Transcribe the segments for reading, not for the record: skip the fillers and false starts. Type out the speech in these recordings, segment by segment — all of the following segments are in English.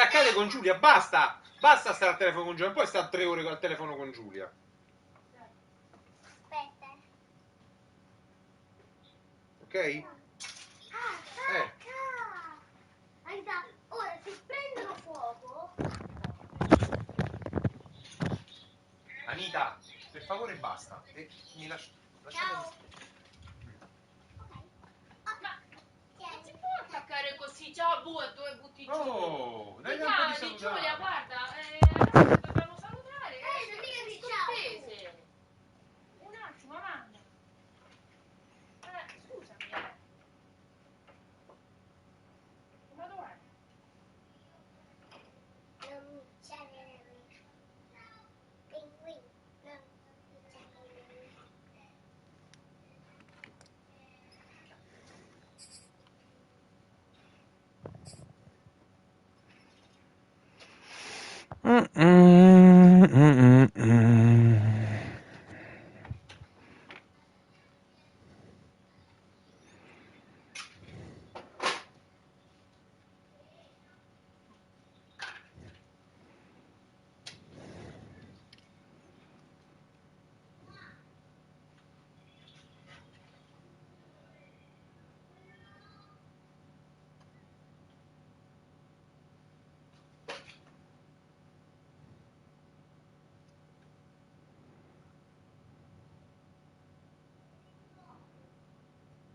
attaccate con Giulia, basta! Basta stare al telefono con Giulia, non puoi stare 3 ore al telefono con Giulia. Aspetta. Ok? Ora se prendono fuoco. Anita, per favore basta. Mi lasciate. Ciao. Non si può attaccare così, ciao due butti giù. Oh, dai un po' di salutare. Giulia, guarda, adesso dobbiamo salutare. Non dica di ciao. Scortese. Un attimo, Amanda. Scusami. Ma dov'è? Non c'è pinguino. Non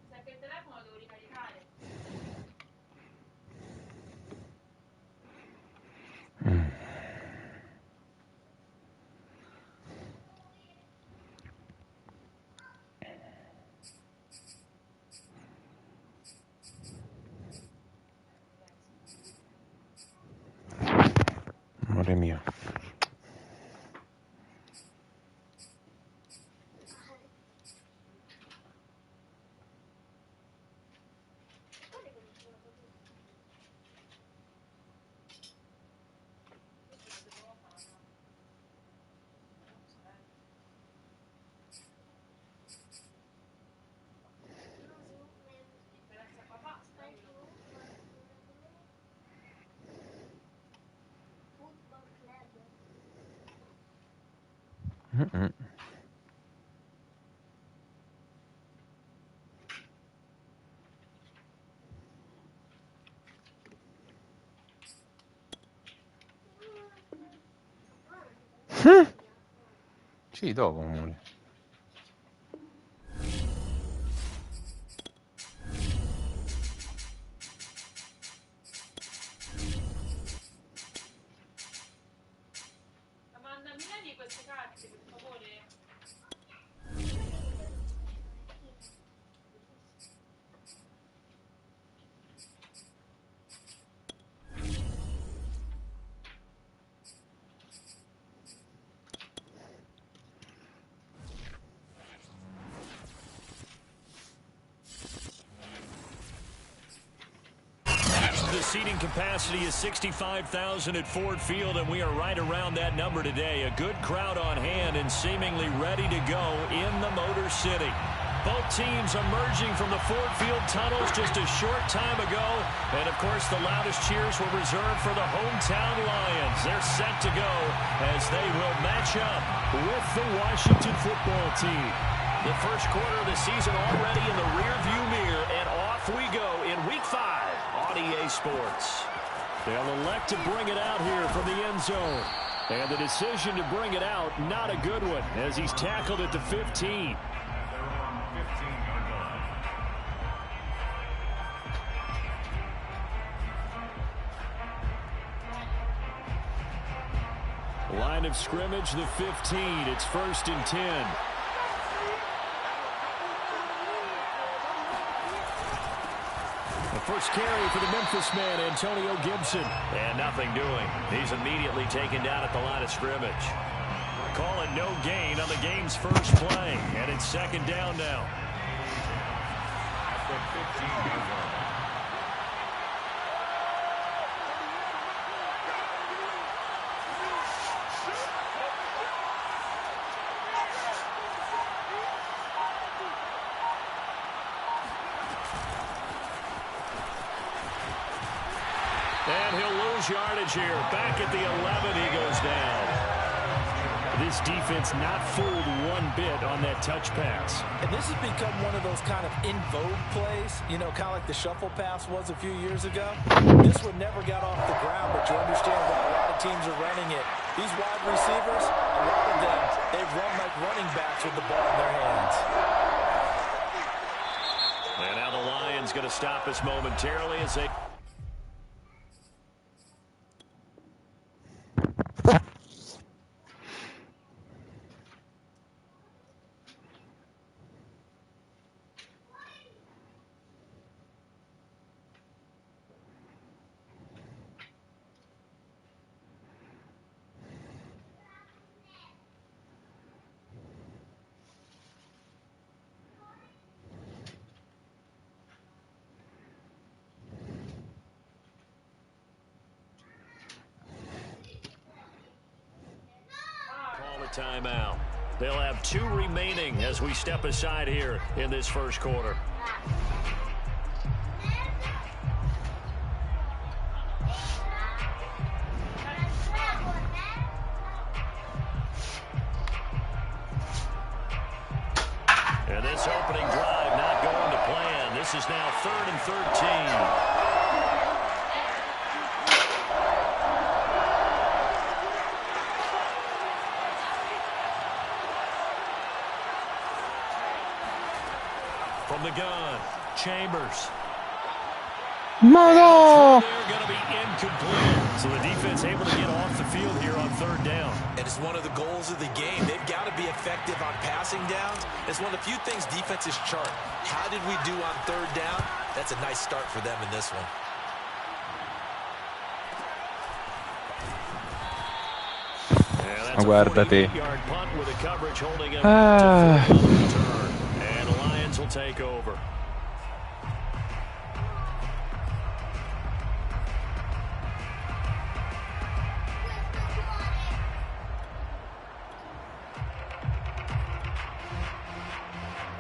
Sai che il telefono lo devo ricaricare. Amore mio. Sì, dopo, amore. Amanda, mi dai queste carte, per favore? The seating capacity is 65,000 at Ford Field, and we are right around that number today. A good crowd on hand and seemingly ready to go in the Motor City. Both teams emerging from the Ford Field tunnels just a short time ago. And, of course, the loudest cheers were reserved for the hometown Lions. They're set to go as they will match up with the Washington football team. The first quarter of the season already in the rearview mirror, and off we go in Week 5 on EA Sports. They'll elect to bring it out here from the end zone. And the decision to bring it out, not a good one, as he's tackled at the 15. Line of scrimmage, the 15. It's 1st and 10. The first carry for the Memphis man, Antonio Gibson. And nothing doing. He's immediately taken down at the line of scrimmage. Calling no gain on the game's first play. And it's 2nd down now. lose yardage here. Back at the 11, he goes down. This defense not fooled one bit on that touch pass. And this has become one of those kind of in vogue plays, you know, kind of like the shuffle pass was a few years ago. This one never got off the ground, but you understand why a lot of teams are running it. These wide receivers, a lot of them, they run like running backs with the ball in their hands. And now the Lions going to stop us momentarily as they... timeout. They'll have 2 remaining as we step aside here in this first quarter. And this opening drive not going to plan. This is now 3rd and 13. From the gun, Chambers. Mano! They're going to be incomplete. So the defense able to get off the field here on 3rd down. And it's one of the goals of the game. They've got to be effective on passing downs. It's one of the few things defenses chart. How did we do on 3rd down? That's a nice start for them in this one. Guarda te. And the Lions will take over.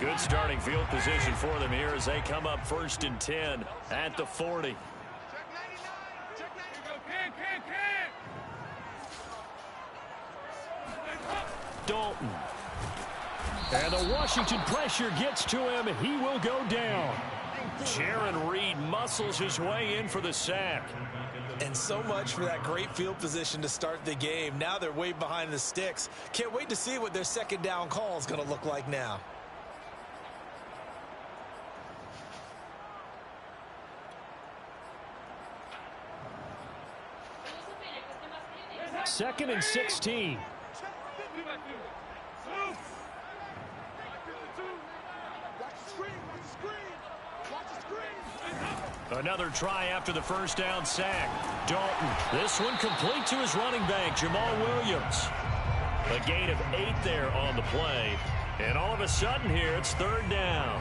Good starting field position for them here as they come up 1st and 10 at the 40. Dalton. And the Washington pressure gets to him. He will go down. Jaron Reed muscles his way in for the sack. And so much for that great field position to start the game. Now they're way behind the sticks. Can't wait to see what their 2nd down call is going to look like now. Second and 16. Another try after the 1st down sack. Dalton. This one complete to his running back, Jamal Williams. A gain of 8 there on the play. And all of a sudden here, it's 3rd down.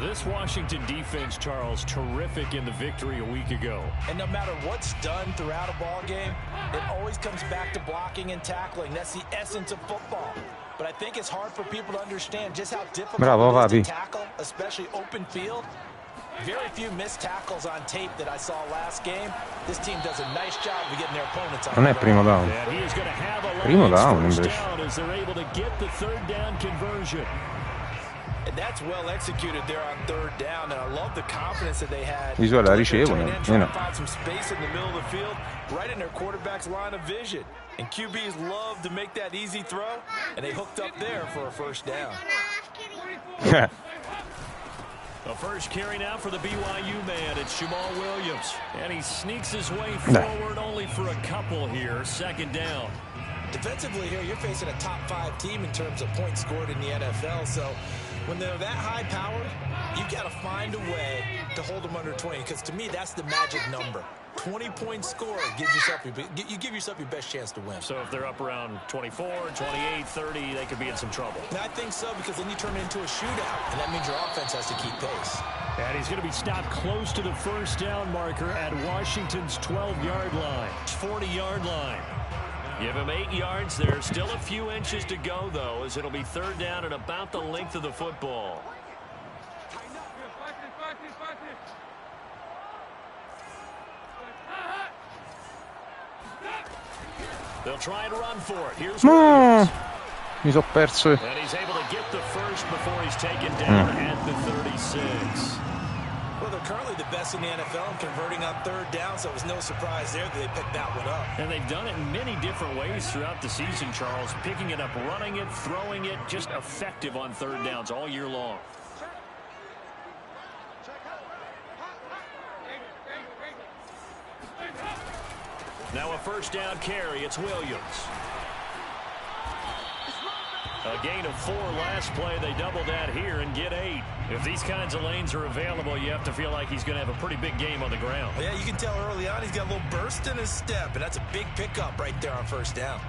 This Washington defense, Charles, terrific in the victory a week ago. And no matter what's done throughout a ball game, it always comes back to blocking and tackling. That's the essence of football. But I think it's hard for people to understand just how difficult it is to tackle, especially open field. Very few missed tackles on tape that I saw last game. This team does a nice job of getting their opponents on. Non è primo down. Primo down invece. As they're able to get the 3rd down conversion. And that's well executed there on 3rd down, and I love the confidence that they had. Visuale la ricevono, find some space in the middle of the field, right in their quarterback's line of vision. And QBs love to make that easy throw, and they hooked up there for a 1st down. The first carry now for the BYU man. It's Jamal Williams, and he sneaks his way forward only for a couple here. 2nd down. Defensively here, you're facing a top 5 team in terms of points scored in the NFL, so when they're that high-powered, you've got to find a way to hold them under 20, because to me, that's the magic number. 20-point score gives yourself you give yourself your best chance to win. So if they're up around 24, 28, 30, they could be in some trouble. And I think so, because then you turn it into a shootout, and that means your offense has to keep pace. And he's going to be stopped close to the 1st down marker at Washington's 12-yard line. 40-yard line. Give him 8 yards there. Still a few inches to go, though, as it'll be 3rd down and about the length of the football. They'll try and run for it. Here's No! Williams. Mi sono perso. And he's able to get the first before he's taken down at the 36. Well, they're currently the best in the NFL in converting on third down, so it was no surprise there that they picked that one up. And they've done it in many different ways throughout the season, Charles. Picking it up, running it, throwing it, just effective on third downs all year long. Now a first down carry. It's Williams. A gain of 4 last play. They double that here and get 8. If these kinds of lanes are available, you have to feel like he's going to have a pretty big game on the ground. Yeah, you can tell early on he's got a little burst in his step, and that's a big pickup right there on first down.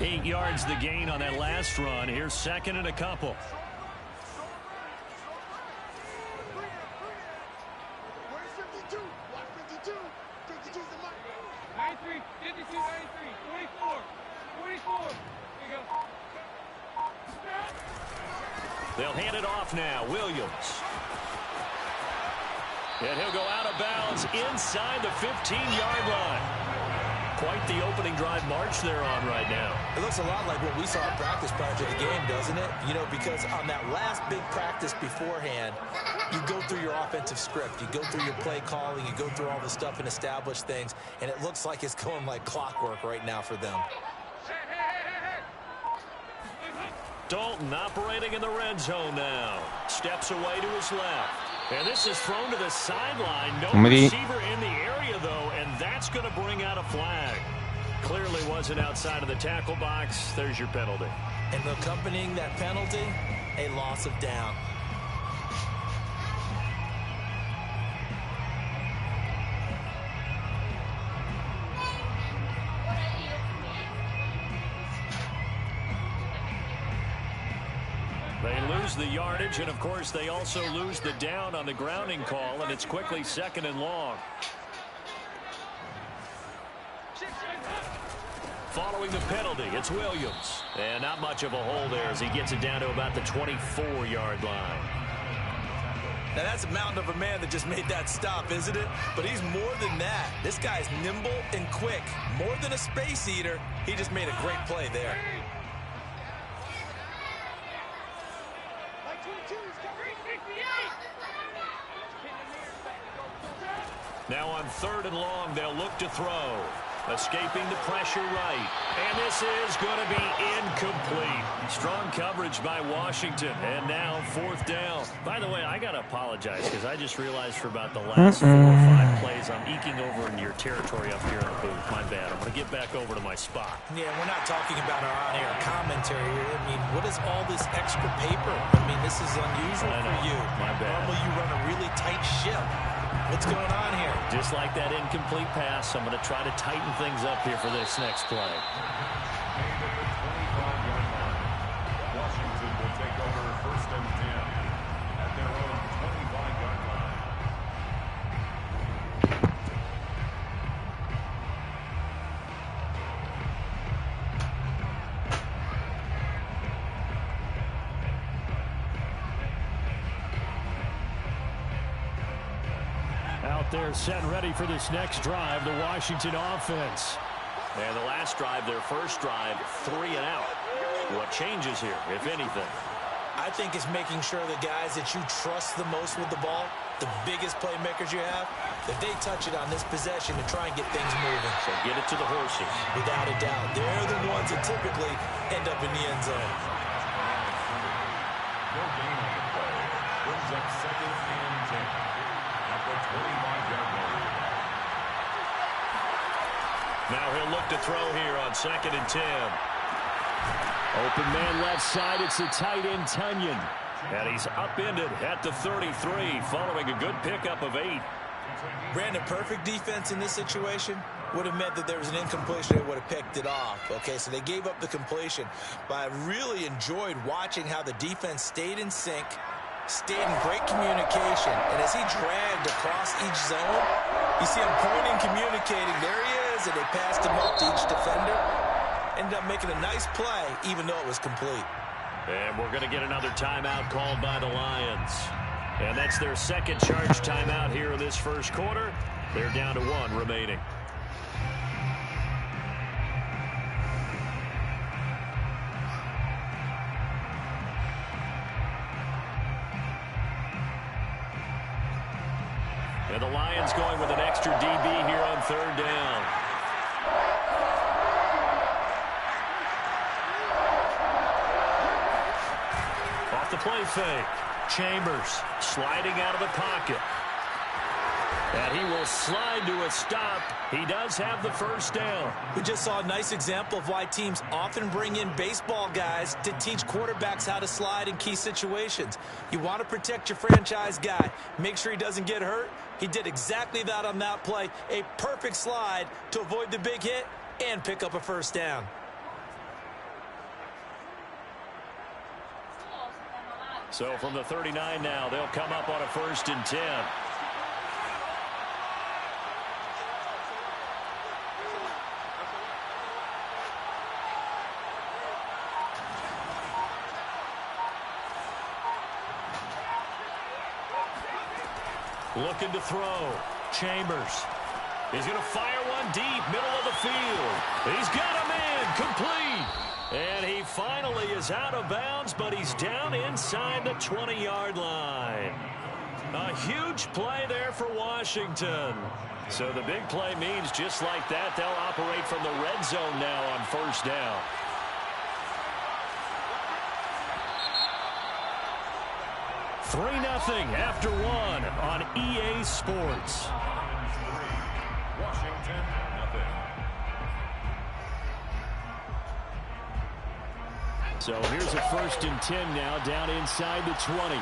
Eight yards the gain on that last run. Here's second and a couple. They'll hand it off now. Williams. And he'll go out of bounds inside the 15-yard line. Quite the opening drive march they're on right now. It looks a lot like what we saw in practice prior to the game, doesn't it? You know, because on that last big practice beforehand, you go through your offensive script. You go through your play calling. You go through all the stuff and establish things. And it looks like it's going like clockwork right now for them. Dalton operating in the red zone now. Steps away to his left. And this is thrown to the sideline. No receiver in the area, though, and that's going to bring out a flag. Clearly wasn't outside of the tackle box. There's your penalty. And accompanying that penalty, a loss of down. They lose the yardage, and, of course, they also lose the down on the grounding call, and it's quickly second and long. Following the penalty, it's Williams. And not much of a hole there as he gets it down to about the 24-yard line. Now, that's a mountain of a man that just made that stop, isn't it? But he's more than that. This guy's nimble and quick. More than a space eater, he just made a great play there. Now on third and long, they'll look to throw. Escaping the pressure right. And this is going to be incomplete. Strong coverage by Washington. And now fourth down. By the way, I got to apologize because I just realized for about the last 4 or 5 plays, I'm eking over into your territory up here in the booth. My bad. I'm going to get back over to my spot. Yeah, we're not talking about our on-air commentary here. I mean, what is all this extra paper? I mean, this is unusual for you. My bad. Normally you run a really tight ship. What's going on here? Just like that incomplete pass, I'm going to try to tighten things up here for this next play. Washington will take over first and 10 at their own 25-yard line. Out there set ready for this next drive, the Washington offense. And the last drive, their first drive, 3 and out. What changes here, if anything? I think it's making sure the guys that you trust the most with the ball, the biggest playmakers you have, that they touch it on this possession to try and get things moving. So get it to the horses. Without a doubt. They're the ones that typically end up in the end zone. No gain on the play. Brings up second and 10 at the 25-yard line. Now he'll look to throw here on second and 10. Open man left side. It's the tight end, Tunyon. And he's upended at the 33 following a good pickup of 8. Brandon, perfect defense in this situation would have meant that there was an incompletion. They would have picked it off. Okay, so they gave up the completion. But I really enjoyed watching how the defense stayed in sync, stayed in great communication. And as he dragged across each zone, you see him pointing, communicating. There he is, and they passed him up to each defender. Ended up making a nice play, even though it was complete. And we're going to get another timeout called by the Lions. And that's their second charge timeout here in this first quarter. They're down to 1 remaining. And the Lions going with an extra DB here on 3rd down. Off the play fake. Chambers sliding out of the pocket. And he will slide to a stop. He does have the first down. We just saw a nice example of why teams often bring in baseball guys to teach quarterbacks how to slide in key situations. You want to protect your franchise guy. Make sure he doesn't get hurt. He did exactly that on that play. A perfect slide to avoid the big hit and pick up a first down. So from the 39 now, they'll come up on a 1st and 10. Looking to throw. Chambers. He's going to fire one deep, middle of the field. He's got a man, complete. And he finally is out of bounds, but he's down inside the 20-yard line. A huge play there for Washington. So the big play means just like that, they'll operate from the red zone now on 1st down. Three 0 after 1 on EA Sports. Washington, nothing. So here's a 1st and 10 now down inside the 20.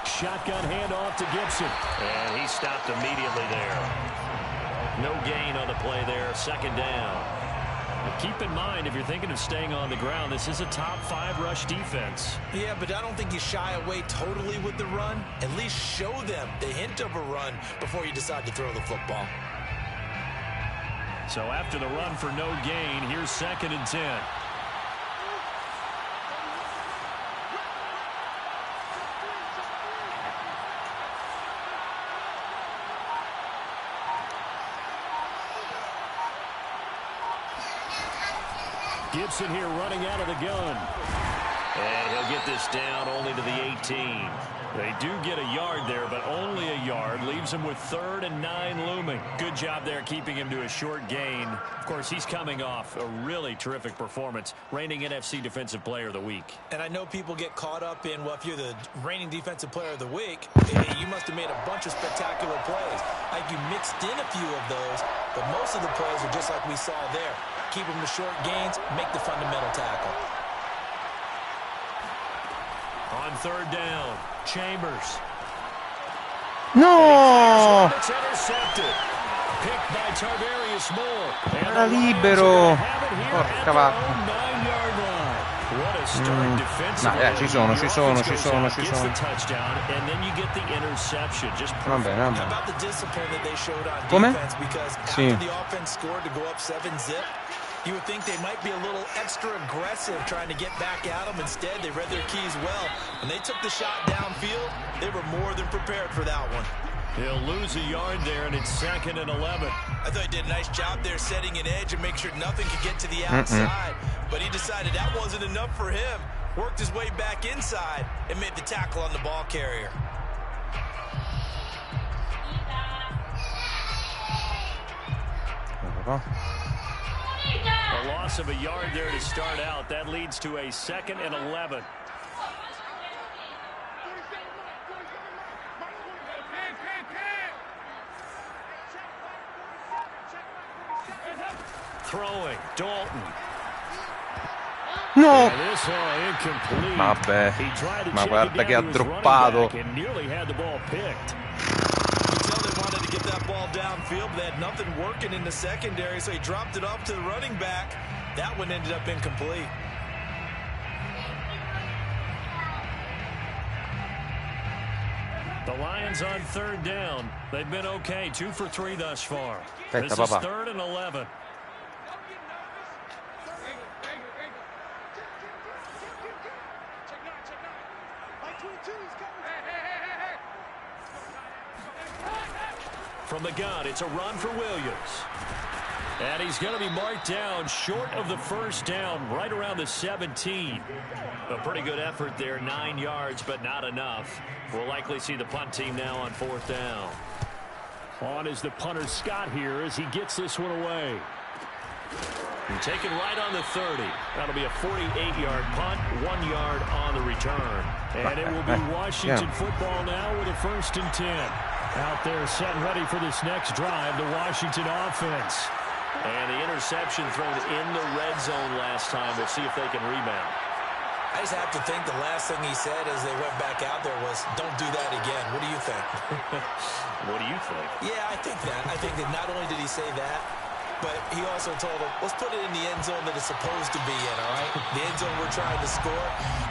Shotgun handoff to Gibson. And he stopped immediately there. No gain on the play there. 2nd down. But keep in mind, if you're thinking of staying on the ground, this is a top 5 rush defense. Yeah, but I don't think you shy away totally with the run. At least show them the hint of a run before you decide to throw the football. So after the run for no gain, here's 2nd and 10. Gibson here running out of the gun. And he'll get this down only to the 18. They do get a yard there, but only a yard. Leaves him with 3rd and 9 looming. Good job there keeping him to a short gain. Of course, he's coming off a really terrific performance, reigning NFC Defensive Player of the Week. And I know people get caught up in, well, if you're the reigning Defensive Player of the Week, you must have made a bunch of spectacular plays. Like you mixed in a few of those, but most of the plays are just like we saw there. Keep them to short gains, make the fundamental tackle. On 3rd down, Chambers. No! It's intercepted. Picked by Tarvarius Moore. Era libero. Porca vacca. 9-yard line. What a start defensively. No, ci sono. Gets the touchdown, and then you get the interception. Just perfect. Vabbè. How about the discipline that they showed on Come? defense? Because after Sì. the offense scored to go up 7-zip, you would think they might be a little extra aggressive trying to get back at them. Instead, they read their keys well. When they took the shot downfield, they were more than prepared for that one. He'll lose a yard there, and it's 2nd and 11. I thought he did a nice job there setting an edge and make sure nothing could get to the outside. But he decided that wasn't enough for him. Worked his way back inside and made the tackle on the ball carrier. A loss of a yard there to start out. That leads to a 2nd and 11. Throwing, Dalton. No! This one incomplete. Vabbè, He tried to ma check guarda it che ha down to his running droppato. back and nearly had the ball picked. You can tell they wanted to get that ball downfield, but they had nothing working in the secondary, so he dropped it off to the running back. That one ended up incomplete. The Lions on 3rd down. They've been okay. 2 for 3 thus far. Aspetta, This is papà. 3rd and 11. From the gun, it's a run for Williams. And he's going to be marked down short of the first down, right around the 17. A pretty good effort there, 9 yards, but not enough. We'll likely see the punt team now on 4th down. On is the punter Scott here as he gets this one away. And taken right on the 30. That'll be a 48-yard punt, 1 yard on the return. And it will be Washington football now with a 1st and 10. Out there set and ready for this next drive, the Washington offense. And the interception thrown in the red zone last time. We'll see if they can rebound. I just have to think the last thing he said as they went back out there was, don't do that again. What do you think? What do you think? Yeah, I think that. I think that not only did he say that, but he also told him, let's put it in the end zone that it's supposed to be in, all right? The end zone we're trying to score.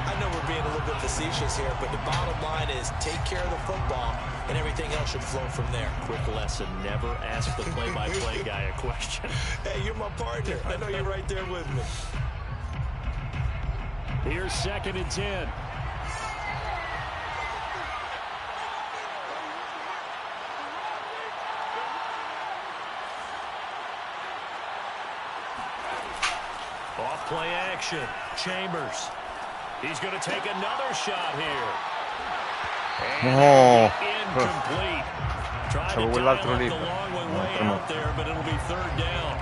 I know we're being a little bit facetious here, but the bottom line is take care of the football, and everything else should flow from there. Quick lesson, never ask the play-by-play guy a question. Hey, you're my partner. I know you're right there with me. Here's 2nd and 10. Off play action. Chambers. He's going to take another shot here. And incomplete. Try to dial up the long way out there, but it'll be 3rd down.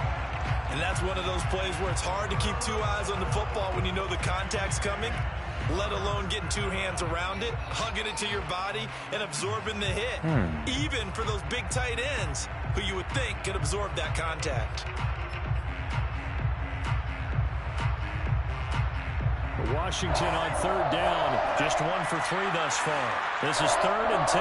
And that's one of those plays where it's hard to keep 2 eyes on the football when you know the contact's coming, let alone getting 2 hands around it, hugging it to your body, and absorbing the hit. Even for those big tight ends who you would think could absorb that contact. Washington on 3rd down. Just 1 for 3 thus far. This is 3rd and 10.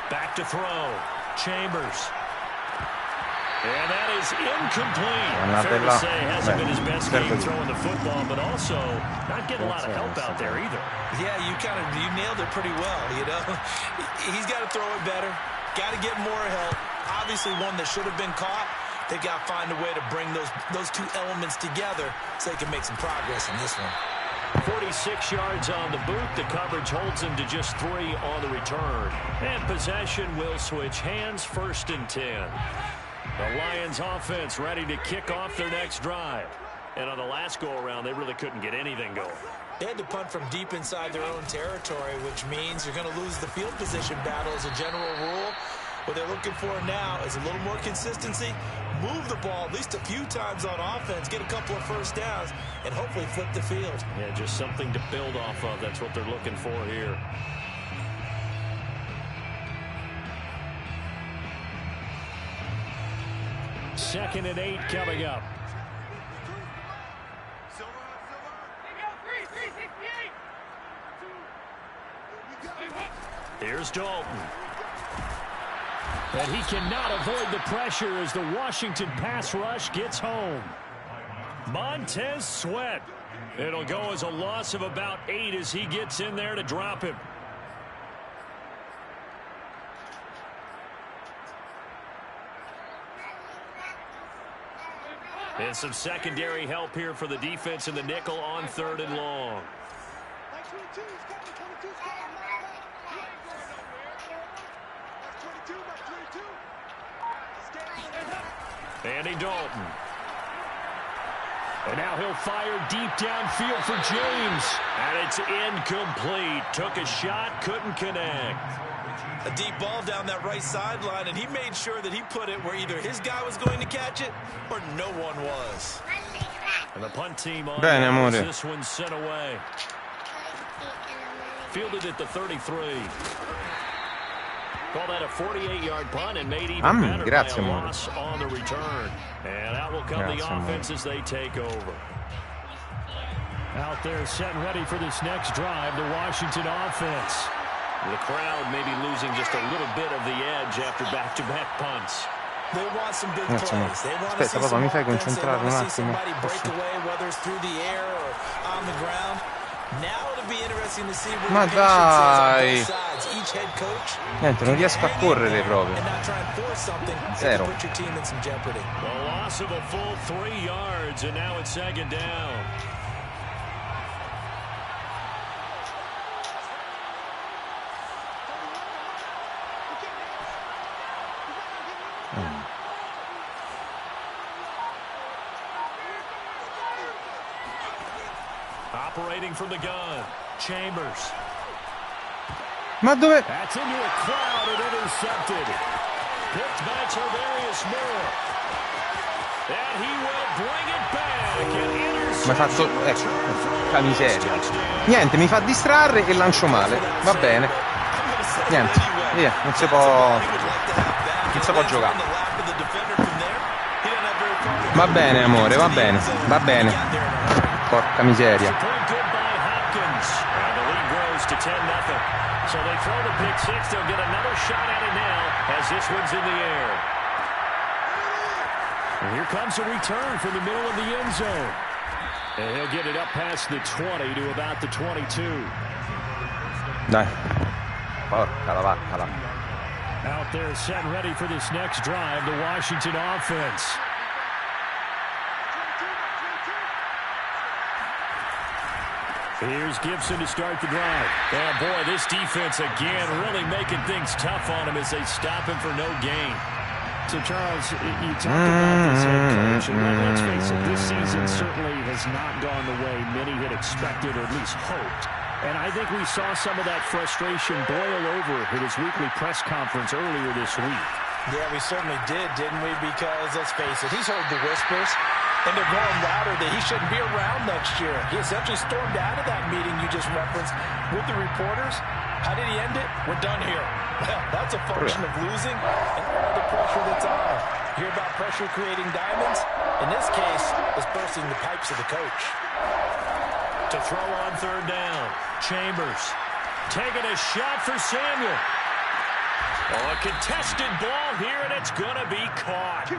Back to throw. Chambers. And that is incomplete. Fair to say, hasn't been his best game throwing the football, but also not getting a lot of help out there either. Yeah, you nailed it pretty well, you know. He's got to throw it better. Got to get more help. Obviously one that should have been caught. They've got to find a way to bring those 2 elements together so they can make some progress in this one. 46 yards on the boot. The coverage holds him to just 3 on the return. And possession will switch hands. 1st and 10. The Lions offense ready to kick off their next drive. And on the last go-around, they really couldn't get anything going. They had to punt from deep inside their own territory, which means you're going to lose the field position battle as a general rule. What they're looking for now is a little more consistency, move the ball at least a few times on offense, get a couple of 1st downs, and hopefully flip the field. Yeah, just something to build off of. That's what they're looking for here. Second and 8 coming up. Here's Dalton. And he cannot avoid the pressure as the Washington pass rush gets home. Montez Sweat. It'll go as a loss of about 8 as he gets in there to drop him. And some secondary help here for the defense in the nickel on 3rd and long. Andy Dalton. And now he'll fire deep downfield for James. And it's incomplete. Took a shot, couldn't connect. A deep ball down that right sideline, and he made sure that he put it where either his guy was going to catch it or no one was. And the punt team on this one sent away. Fielded at the 33. Call that a 48-yard punt and made even better by a loss on the return. And out will come the offense as they take over. Out there set and ready for this next drive, the Washington offense. The crowd may be losing just a little bit of the edge after back-to-back punts. They want some big plays. They want to see some offense. They want to see somebody break away, whether it's through the air or on the ground. Ma dai. Niente, non riesco a correre proprio. Zero. The loss of a full 3 yards, and now it's second down. Operating from the gun, Chambers. Ma dove? That's into a crowd and intercepted. Picked by Tarvarius Moore. And he will bring it back and intercept. Mi ha fatto, ecco, la miseria. Niente, mi fa distrarre e lancio male. Va bene. Niente, via, non si può giocare. Va bene, amore, va bene, va bene. Porca miseria. So they throw the pick six. They'll get another shot at it now as this one's in the air. And here comes a return from the middle of the end zone. And he'll get it up past the 20 to about the 22. Dai. Porca la vacca la. Out there set ready for this next drive, the Washington offense. Here's Gibson to start the drive. And boy, this defense again really making things tough on him as they stop him for no gain. So, Charles, you talk about this head coach, and let's face it, this season certainly has not gone the way many had expected or at least hoped. And I think we saw some of that frustration boil over at his weekly press conference earlier this week. Yeah, we certainly did, didn't we? Because, let's face it, he's heard the whispers, and they're going louder that he shouldn't be around next year. He essentially stormed out of that meeting you just referenced with the reporters. How did he end it? We're done here. Well, that's a function of losing and all the pressure that's on. You hear about pressure creating diamonds? In this case, it's bursting the pipes of the coach. To throw on third down, Chambers taking a shot for Samuel. Oh, a contested ball here, and it's going to be caught.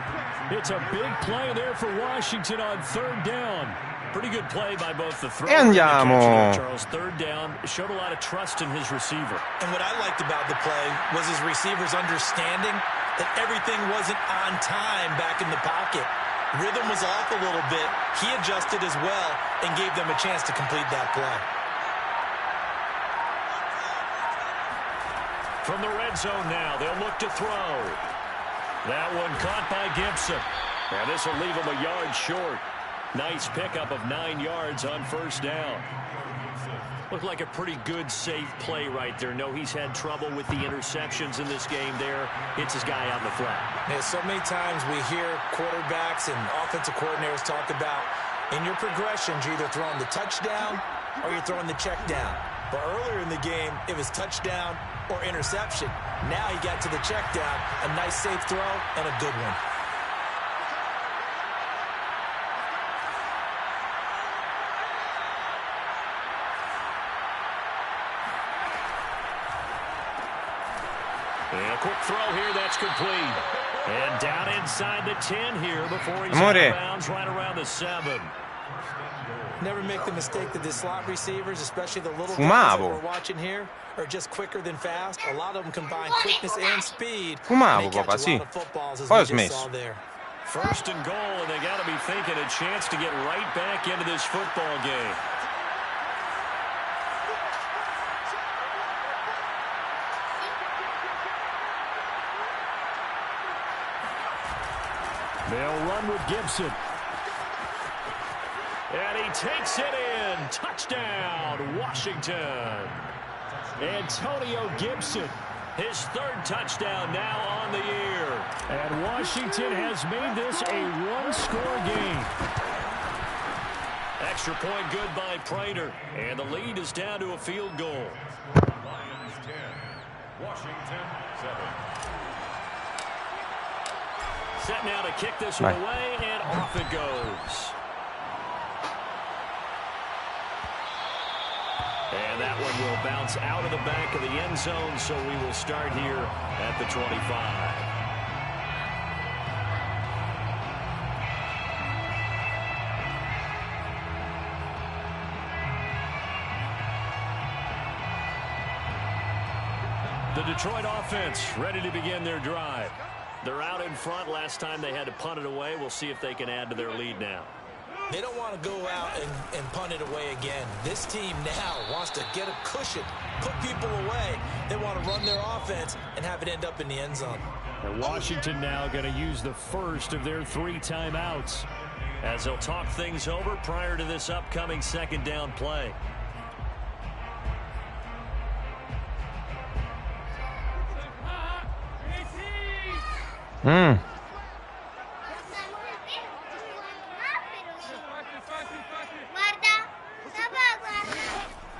It's a big play there for Washington on third down. Pretty good play by both the thrower and the catcher, Charles. Third down showed a lot of trust in his receiver. And what I liked about the play was his receivers understanding that everything wasn't on time back in the pocket. Rhythm was off a little bit. He adjusted as well and gave them a chance to complete that play. From the red zone now, they'll look to throw. That one caught by Gibson. And this will leave him a yard short. Nice pickup of 9 yards on first down. Looked like a pretty good, safe play right there. No, he's had trouble with the interceptions in this game there. Hits his guy out in the flat. Yeah, so many times we hear quarterbacks and offensive coordinators talk about in your progressions, you're either throwing the touchdown or you're throwing the check down. But earlier in the game, it was touchdown or interception. Now he got to the check down, a nice safe throw and a good one. And a quick throw here, that's complete. And down inside the 10 here before he's out of bounds right around the 7. Never make the mistake that the slot receivers, especially the little guys that we're watching here, are just quicker than fast. A lot of them combine quickness and speed. Fumavo, papà, sì. Poi ho smesso. First and goal, and they got to be thinking a chance to get right back into this football game. They'll run with Gibson. And he takes it in. Touchdown, Washington. Antonio Gibson, his third touchdown now on the year. And Washington has made this a one-score game. Extra point good by Prater. And the lead is down to a field goal. Lions 10, Washington 7. Set now to kick this one away, and off it goes. And that one will bounce out of the back of the end zone, so we will start here at the 25. Detroit offense ready to begin their drive. They're out in front. Last time they had to punt it away. We'll see if they can add to their lead now. They don't want to go out and punt it away again. This team now wants to get a cushion, put people away. They want to run their offense and have it end up in the end zone. And Washington now going to use the first of their 3 timeouts as they'll talk things over prior to this upcoming second down play.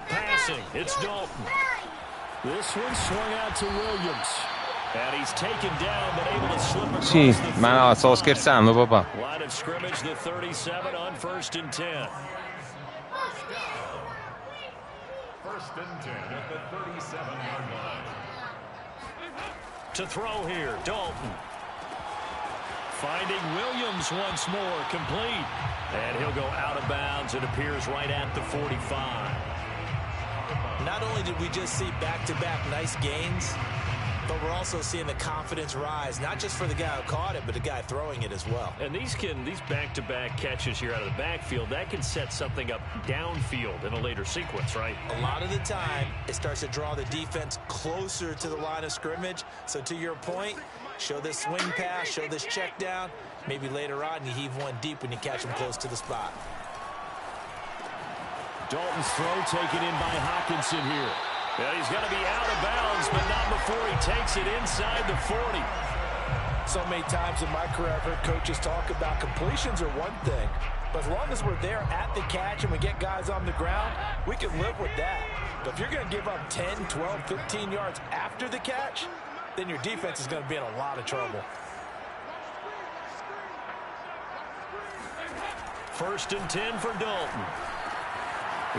Passing, it's Dalton. This one swung out to Williams. And he's taken down, but able to slip across Sì, the ma no, stavo scherzando, papà. line of scrimmage, the 37 on 1st and 10. First and 10 at the 37-yard line. To throw here, Dalton. Finding Williams once more, complete. And he'll go out of bounds. It appears right at the 45. Not only did we just see back-to-back nice gains, but we're also seeing the confidence rise, not just for the guy who caught it, but the guy throwing it as well. And these back-to-back catches here out of the backfield, that can set something up downfield in a later sequence, right? A lot of the time, it starts to draw the defense closer to the line of scrimmage. So to your point, show this swing pass, show this check down. Maybe later on you heave one deep when you catch them close to the spot. Dalton's throw taken in by Hawkinson here. And he's going to be out of bounds, but not before he takes it inside the 40. So many times in my career, I've heard coaches talk about completions are one thing, but as long as we're there at the catch and we get guys on the ground, we can live with that. But if you're going to give up 10, 12, 15 yards after the catch, then your defense is going to be in a lot of trouble. First and 10 for Dalton.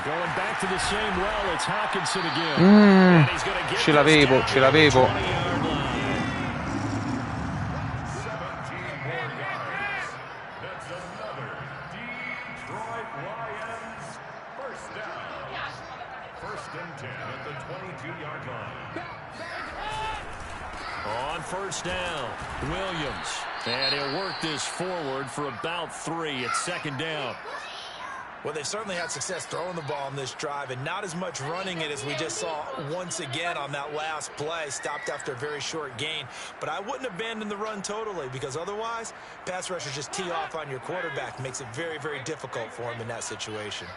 Going back to the same well, it's Hawkinson again. And he's going to get Ce l'avevo. 17 more yards. That's another Detroit Lions first down. First and 10 at the 22-yard line. On first down, Williams. And he'll work this forward for about 3 at second down. Well, they've certainly had success throwing the ball in this drive and not as much running it as we just saw once again on that last play. Stopped after a very short gain. But I wouldn't abandon the run totally because otherwise, pass rushers just tee off on your quarterback. Makes it very, very difficult for him in that situation.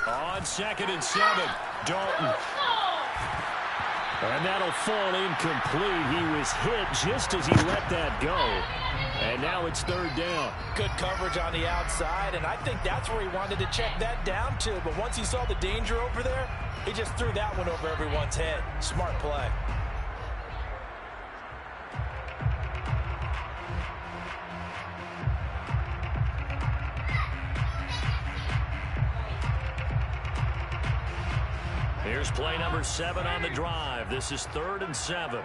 On 2nd and 7, Dalton. And that'll fall incomplete. He was hit just as he let that go. And now it's 3rd down. Good coverage on the outside, and I think that's where he wanted to check that down to. But once he saw the danger over there, he just threw that one over everyone's head. Smart play. Here's play number 7 on the drive. This is 3rd and 7.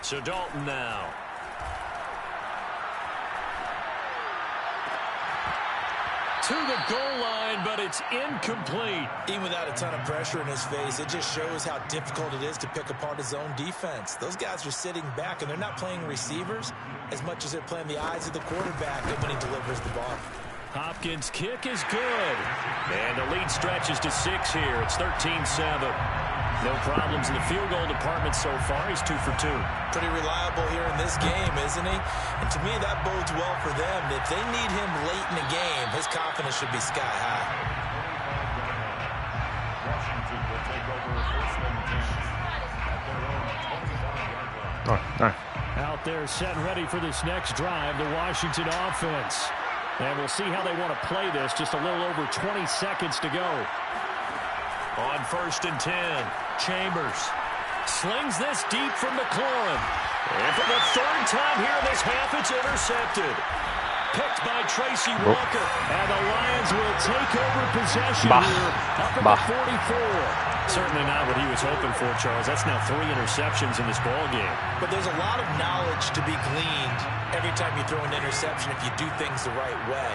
So Dalton now. To the goal line, but it's incomplete. Even without a ton of pressure in his face, it just shows how difficult it is to pick apart his own defense. Those guys are sitting back, and they're not playing receivers as much as they're playing the eyes of the quarterback when he delivers the ball. Hopkins' kick is good. And the lead stretches to 6 here. It's 13-7. No problems in the field goal department so far. He's 2 for 2. Pretty reliable here in this game, isn't he? And to me, that bodes well for them. If they need him late in the game, his confidence should be sky high. Washington will take over first and 10 at their own 25-yard line. Out there set ready for this next drive, the Washington offense. And we'll see how they want to play this. Just a little over 20 seconds to go. On 1st and 10, Chambers slings this deep from McLaurin. And for the 3rd time here in this half, it's intercepted. Picked by Tracy Walker. And the Lions will take over possession here up at the 44. Certainly not what he was hoping for, Charles. That's now 3 interceptions in this ball game. But there's a lot of knowledge to be gleaned every time you throw an interception if you do things the right way.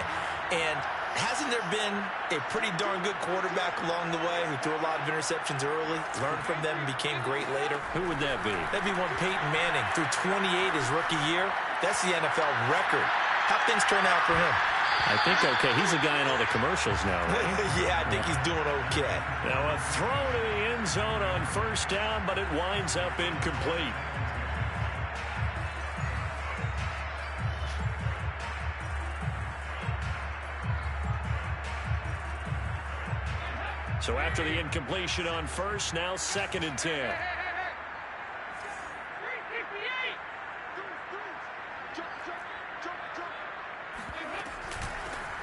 And hasn't there been a pretty darn good quarterback along the way who threw a lot of interceptions early, learned from them, and became great later? Who would that be? That'd be one Peyton Manning. Threw 28 his rookie year. That's the NFL record. How'd things turn out for him? I think okay. He's a guy in all the commercials now, right? Yeah, I think he's doing okay. Now a throw to the end zone on first down, but it winds up incomplete. So after the incompletion on first, now 2nd and 10.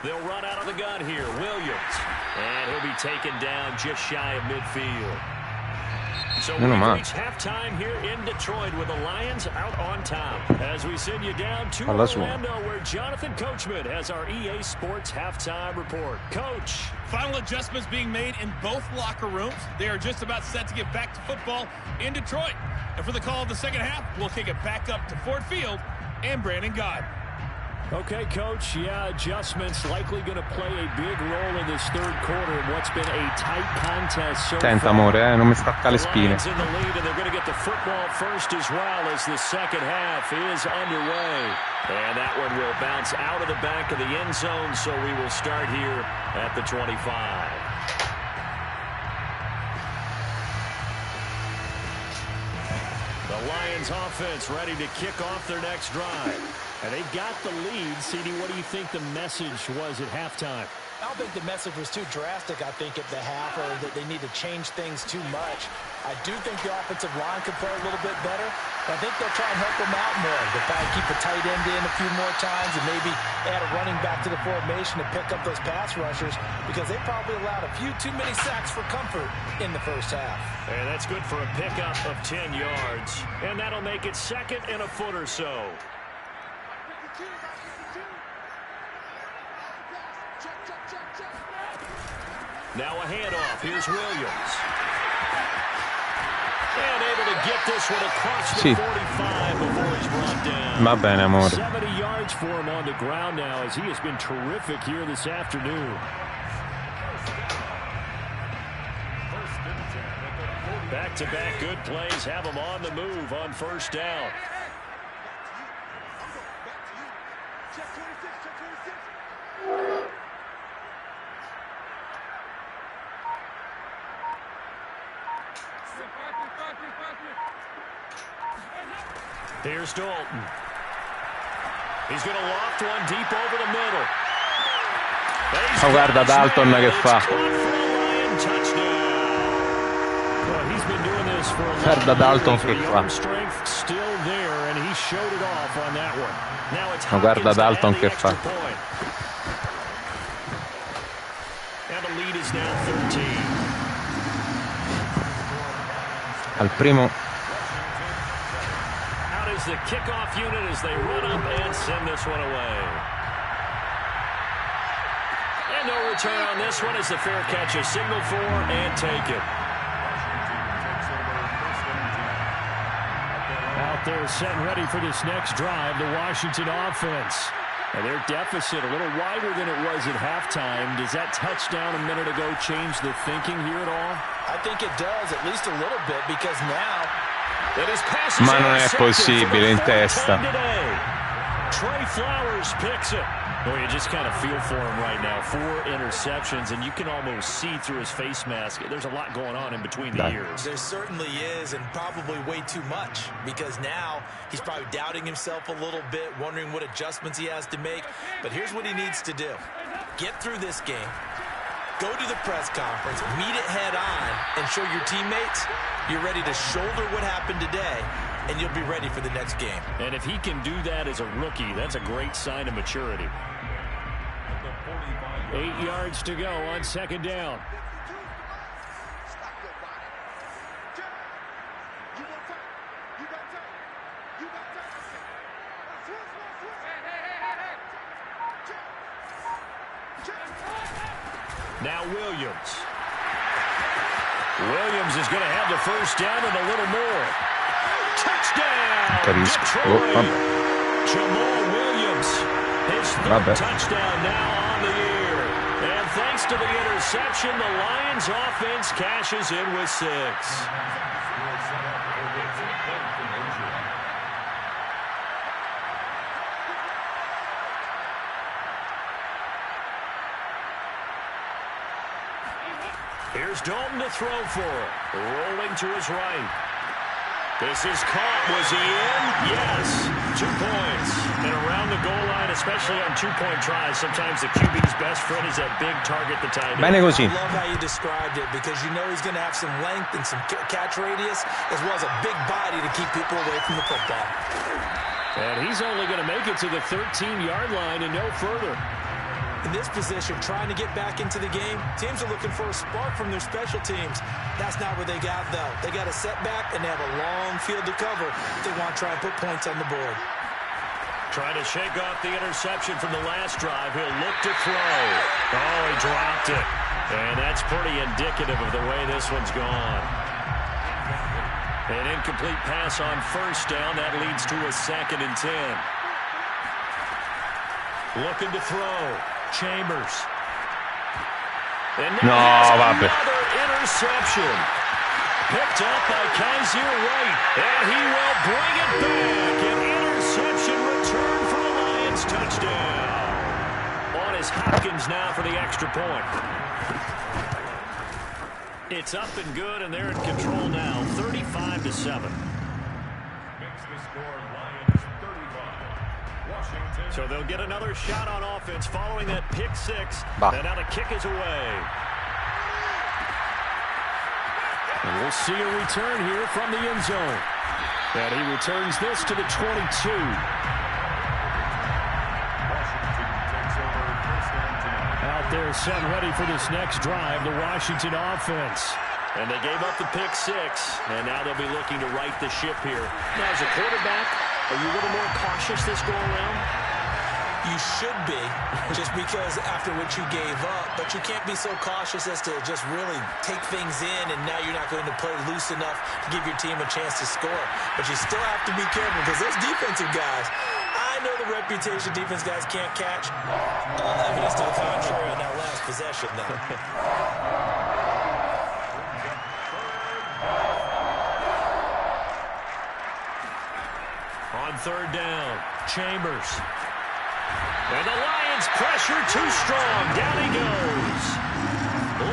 They'll run out of the gun here. Williams. And he'll be taken down just shy of midfield. So we reach halftime here in Detroit with the Lions out on top. As we send you down to Orlando, where Jonathan Coachman has our EA Sports halftime report. Coach. Final adjustments being made in both locker rooms. They are just about set to get back to football in Detroit. And for the call of the second half, we'll kick it back up to Ford Field and Brandon Gott. Okay, Coach, yeah, adjustments likely going to play a big role in this third quarter in what's been a tight contest so Senta, amore, non mi stacca le spine. In the lead, and they're going to get the football first as well as the second half is underway. And that one will bounce out of the back of the end zone, so we will start here at the 25. The Lions offense ready to kick off their next drive. And they've got the lead. CD, what do you think the message was at halftime? I don't think the message was too drastic, I think, at the half, or that they need to change things too much. I do think the offensive line could play a little bit better. But I think they'll try and help them out more. They'll probably keep a tight end in a few more times and maybe add a running back to the formation to pick up those pass rushers, because they probably allowed a few too many sacks for comfort in the first half. And that's good for a pickup of 10 yards. And that'll make it 2nd and a foot or so. Now a handoff. Here's Williams. And able to get this one across the 45 before he's brought down. Va bene, amore. 70 yards for him on the ground now, as he has been terrific here this afternoon. Back-to-back good plays have him on the move on first down. Here's Dalton. He's going to loft one deep over the middle. Oh, guarda Dalton che fa. Guarda Dalton che fa. Oh, guarda Dalton che fa. Al primo. The kickoff unit as they run up and send this one away. And no return on this one as the fair catch is signaled for and taken. Out there set and ready for this next drive, the Washington offense. And their deficit a little wider than it was at halftime. Does that touchdown a minute ago change the thinking here at all? I think it does, at least a little bit, because now ma non è possibile, in testa. Trey Flowers picks it. Well, you just kind of feel for him right now. 4 interceptions, and you can almost see through his face mask. There's a lot going on in between the ears. There certainly is, and probably way too much, because now he's probably doubting himself a little bit, wondering what adjustments he has to make. But here's what he needs to do. Get through this game. Go to the press conference, meet it head on, and show your teammates you're ready to shoulder what happened today, and you'll be ready for the next game. And if he can do that as a rookie, that's a great sign of maturity. 8 yards to go on second down. Now Williams. Williams is going to have the first down and a little more. Touchdown! Capisco. Detroit. Jamal Williams, his third touchdown now on the year. And thanks to the interception, the Lions offense cashes in with 6. Here's Dalton to throw for. Rolling to his right. This is caught. Was he in? Yes. 2 points. And around the goal line, especially on 2-point tries, sometimes the QB's best friend is that big target, the tight end. Bene così. I love how you described it because you know he's going to have some length and some catch radius as well as a big body to keep people away from the football. And he's only going to make it to the 13-yard line and no further. In this position, trying to get back into the game, teams are looking for a spark from their special teams. That's not what they got, though. They got a setback, and they have a long field to cover if they want to try and put points on the board. Trying to shake off the interception from the last drive. He'll look to throw. Oh, he dropped it. And that's pretty indicative of the way this one's gone. An incomplete pass on first down. That leads to a 2nd and 10. Looking to throw. Chambers. And now another interception. Picked up by Kaiser White. And he will bring it back. An interception return for a Lions touchdown. On is Hopkins now for the extra point. It's up and good, and they're in control now. 35-7. Makes the score Lions 35. Washington. So they'll get another shot on offense following that pick 6. And now the kick is away. And we'll see a return here from the end zone. And he returns this to the 22. Out there set ready for this next drive, the Washington offense. And they gave up the pick 6, and now they'll be looking to right the ship here. Now, as a quarterback, are you a little more cautious this go around? You should be, just because after what you gave up, but you can't be so cautious as to just really take things in, and now you're not going to play loose enough to give your team a chance to score. But you still have to be careful because those defensive guys, I know the reputation defense guys can't catch. Evidence to the contrary on that last possession, though. On 3rd down, Chambers. And the Lions pressure too strong. Down he goes.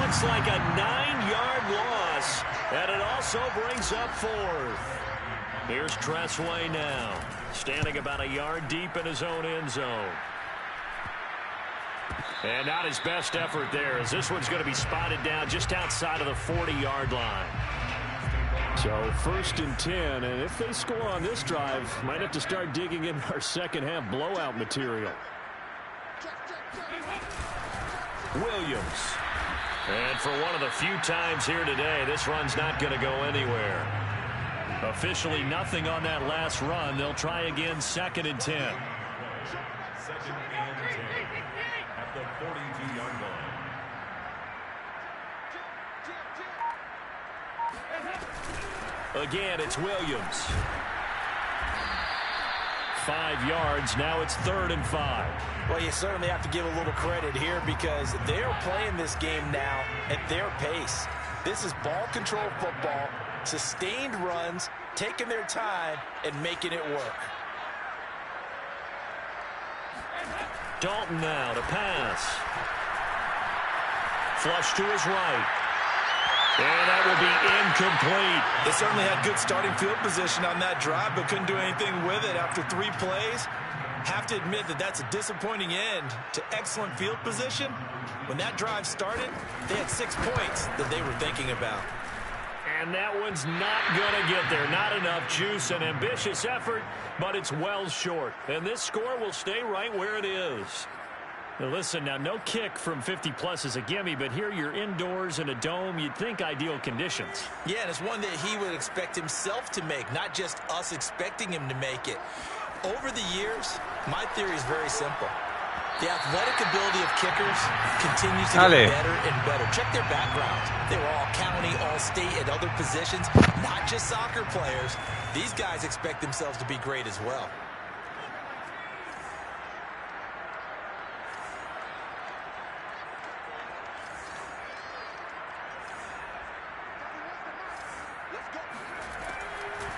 Looks like a 9-yard loss. And it also brings up 4th. Here's Tressway now. Standing about a yard deep in his own end zone. And not his best effort there, as this one's going to be spotted down just outside of the 40-yard line. So 1st and 10, and if they score on this drive, might have to start digging in our second-half blowout material. Williams. And for one of the few times here today, this run's not going to go anywhere. Officially nothing on that last run. They'll try again 2nd and 10. 2nd and 10 at the 42-yard line. Again, it's Williams. 5 yards. Now it's 3rd and 5. Well, you certainly have to give a little credit here because they're playing this game now at their pace. This is ball control football, sustained runs, taking their time, and making it work. Dalton now to pass. Flush to his right. And that will be incomplete. They certainly had good starting field position on that drive, but couldn't do anything with it after 3 plays. Have to admit that that's a disappointing end to excellent field position. When that drive started, they had 6 points that they were thinking about. And that one's not going to get there. Not enough juice, an ambitious effort, but it's well short. And this score will stay right where it is. Now listen, now no kick from 50-plus is a gimme, but here you're indoors in a dome. You'd think ideal conditions. Yeah, and it's one that he would expect himself to make, not just us expecting him to make it. Over the years, my theory is very simple. The athletic ability of kickers continues to get better and better. Check their backgrounds. They were all county, all state, at other positions, not just soccer players. These guys expect themselves to be great as well.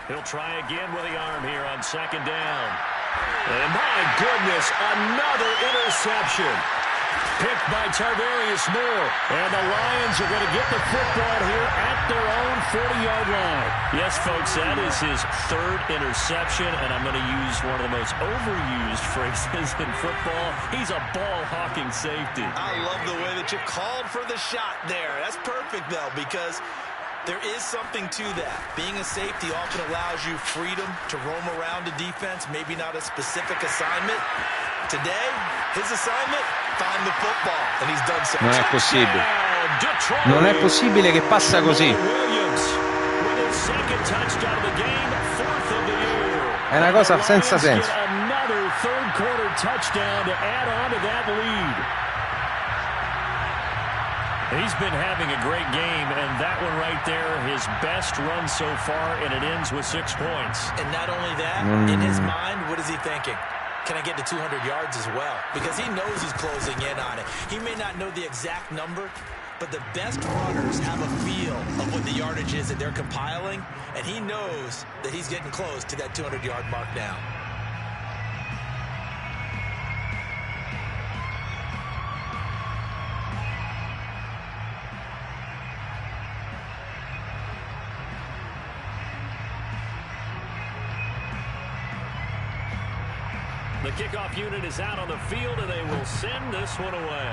He'll try again with the arm here on second down. And my goodness, another interception. Picked by Tarvarius Moore. And the Lions are going to get the football here at their own 40-yard line. Yes, folks, that is his third interception, and I'm going to use one of the most overused phrases in football. He's a ball-hawking safety. I love the way that you called for the shot there. That's perfect, though, because there is something to that. Being a safety often allows you freedom to roam around the defense, maybe not a specific assignment. Today, his assignment, find the football, and he's done so. Non è possibile. Non è possibile che passa così. È una cosa senza senso. Another third quarter touchdown to add on to that lead. He's been having a great game, and that one right there, his best run so far, and it ends with 6 points. And not only that, in his mind, what is he thinking? Can I get to 200 yards as well? Because he knows he's closing in on it. He may not know the exact number, but the best runners have a feel of what the yardage is that they're compiling, and he knows that he's getting close to that 200-yard mark now. The kickoff unit is out on the field, and they will send this one away.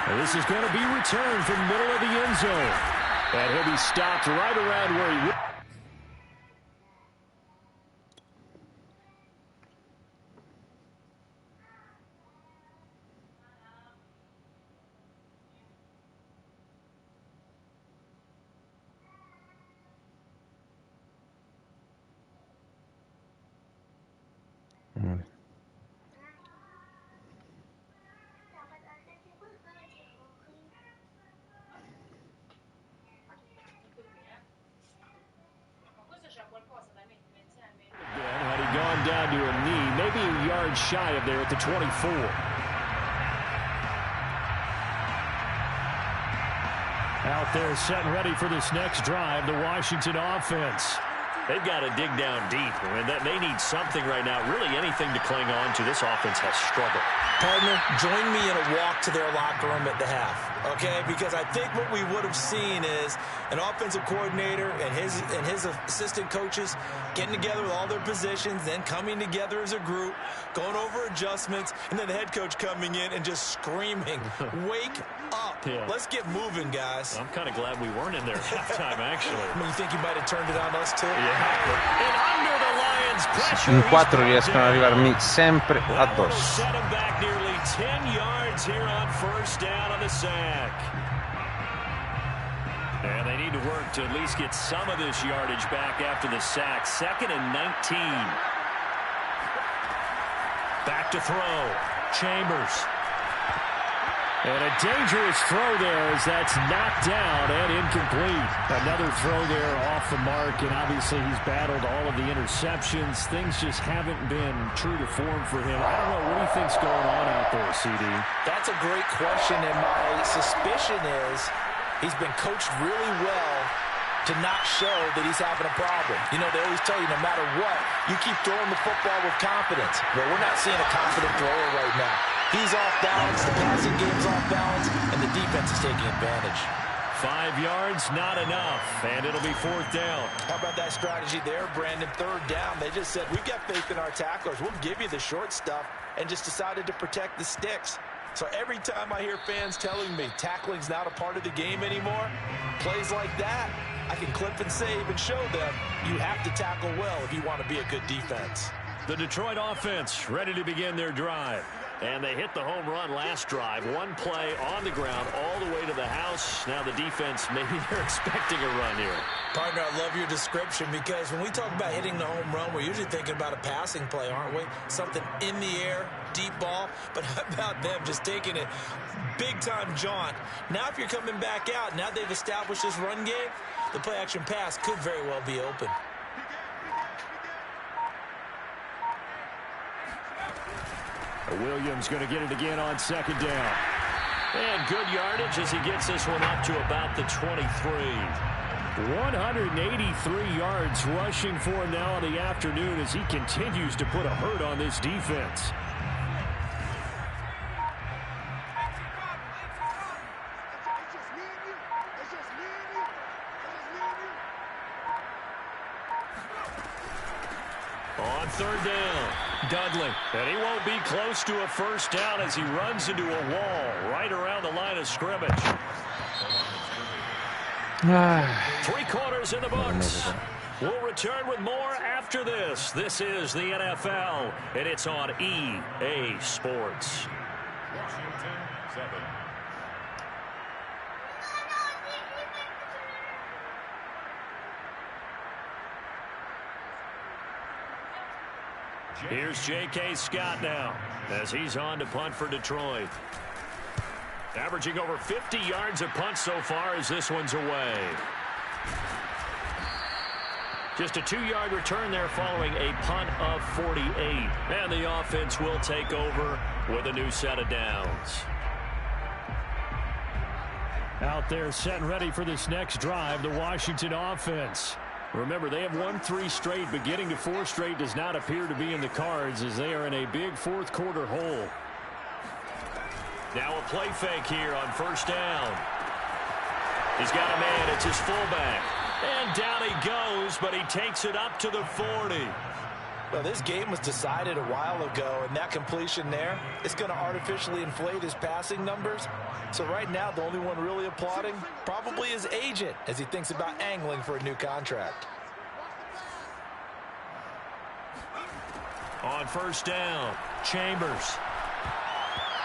And this is going to be returned from the middle of the end zone. And he'll be stopped right around where he would. Had he gone down to a knee, maybe a yard shy of there at the 24. Out there set and ready for this next drive, the Washington offense. They've got to dig down deep. I mean, they need something right now, really anything to cling on to. This offense has struggled. Partner, join me in a walk to their locker room at the half, okay? Because I think what we would have seen is an offensive coordinator and his assistant coaches getting together with all their positions, then coming together as a group, going over adjustments, and then the head coach coming in and just screaming, wake up. Yeah. Let's get moving, guys. I'm kind of glad we weren't in there at halftime, actually. I mean, you think you might have turned it on us, too? Yeah. And under the Lions' pressure, in 4 riescono ad arrivarmi sempre addosso. Set him back nearly 10 yards here on first down on the sack. And they need to work to at least get some of this yardage back after the sack. 2nd and 19. Back to throw. Chambers. And a dangerous throw there as that's knocked down and incomplete. Another throw there off the mark, and obviously he's battled all of the interceptions. Things just haven't been true to form for him. I don't know. What do you think's going on out there, CD? That's a great question, and my suspicion is he's been coached really well to not show that he's having a problem. You know, they always tell you no matter what, you keep throwing the football with confidence. Well, we're not seeing a confident thrower right now. He's off balance, the passing game's off balance, and the defense is taking advantage. 5 yards, not enough, and it'll be 4th down. How about that strategy there, Brandon? 3rd down. They just said, we've got faith in our tacklers. We'll give you the short stuff, and just decided to protect the sticks. So every time I hear fans telling me tackling's not a part of the game anymore, plays like that, I can clip and save and show them you have to tackle well if you want to be a good defense. The Detroit offense ready to begin their drive. And they hit the home run last drive. One play on the ground all the way to the house. Now the defense, maybe they're expecting a run here. Partner, I love your description, because when we talk about hitting the home run, we're usually thinking about a passing play, aren't we? Something in the air, deep ball. But how about them just taking it big-time jaunt? Now if you're coming back out, now they've established this run game, the play-action pass could very well be open. Williams going to get it again on second down. And good yardage as he gets this one up to about the 23. 183 yards rushing for him now in the afternoon as he continues to put a hurt on this defense. On third down, Dudley. And he won't be close to a first down as he runs into a wall right around the line of scrimmage. 3 quarters in the books. We'll return with more after this. This is the NFL, and it's on EA Sports. Washington 7. Here's J.K. Scott now as he's on to punt for Detroit. Averaging over 50 yards a punt so far as this one's away. Just a 2-yard return there following a punt of 48. And the offense will take over with a new set of downs. Out there set and ready for this next drive, the Washington offense. Remember, they have won 3 straight, but getting to 4 straight does not appear to be in the cards as they are in a big fourth quarter hole. Now a play fake here on first down. He's got a man. It's his fullback. And down he goes, but he takes it up to the 40. Well, this game was decided a while ago, and that completion there is going to artificially inflate his passing numbers. So right now, the only one really applauding probably his agent as he thinks about angling for a new contract. On first down, Chambers.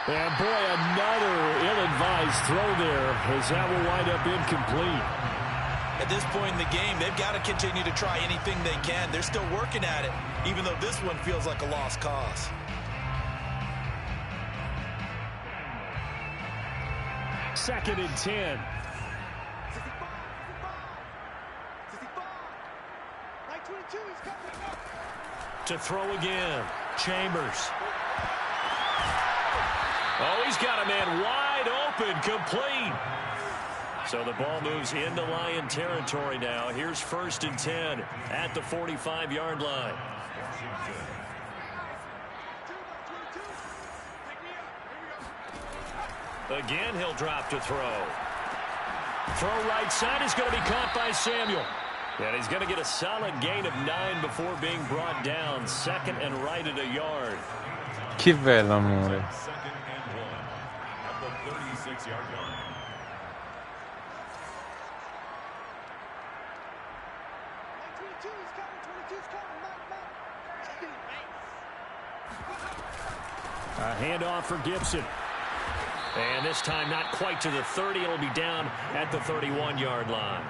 And boy, another ill-advised throw there as that will wind up incomplete. At this point in the game, they've got to continue to try anything they can. They're still working at it, even though this one feels like a lost cause. Second and 10. To throw again, Chambers. Oh, he's got a man wide open, complete. So the ball moves into Lion territory now. Here's first and 10 at the 45-yard line. Again, he'll drop to throw. Throw right side is going to be caught by Samuel. And he's going to get a solid gain of 9 before being brought down. Second and right at a yard. Che bello, amore. Second and 1 at the 36-yard line. A handoff for Gibson. And this time not quite to the 30. It'll be down at the 31-yard line.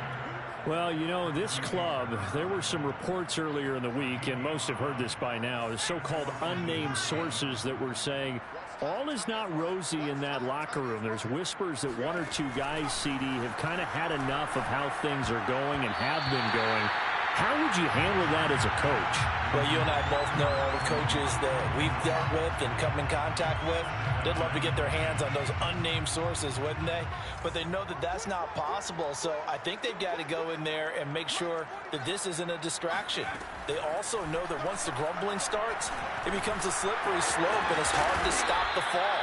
Well, you know, this club, there were some reports earlier in the week, and most have heard this by now, the so-called unnamed sources that were saying all is not rosy in that locker room. There's whispers that 1 or 2 guys, CD, have kind of had enough of how things are going and have been going. How would you handle that as a coach? Well, you and I both know all the coaches that we've dealt with and come in contact with. They'd love to get their hands on those unnamed sources, wouldn't they? But they know that that's not possible, so I think they've got to go in there and make sure that this isn't a distraction. They also know that once the grumbling starts, it becomes a slippery slope, and it's hard to stop the fall.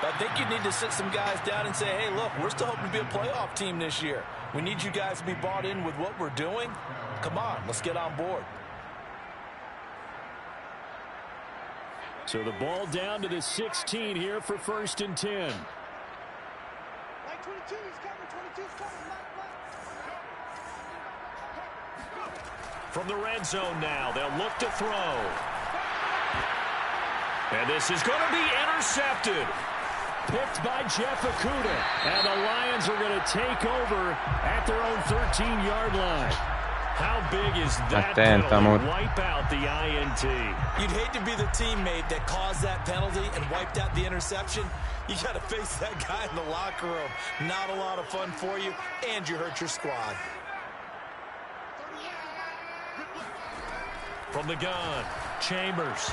But I think you need to sit some guys down and say, hey, look, we're still hoping to be a playoff team this year. We need you guys to be bought in with what we're doing. Come on, let's get on board. So the ball down to the 16 here for first and 10. From the red zone now, they'll look to throw. And this is going to be intercepted. Picked by Jeff Okudah. And the Lions are going to take over at their own 13-yard line. How big is that penalty? Wipe out the INT. You'd hate to be the teammate that caused that penalty and wiped out the interception. You got to face that guy in the locker room. Not a lot of fun for you, and you hurt your squad. From the gun, Chambers.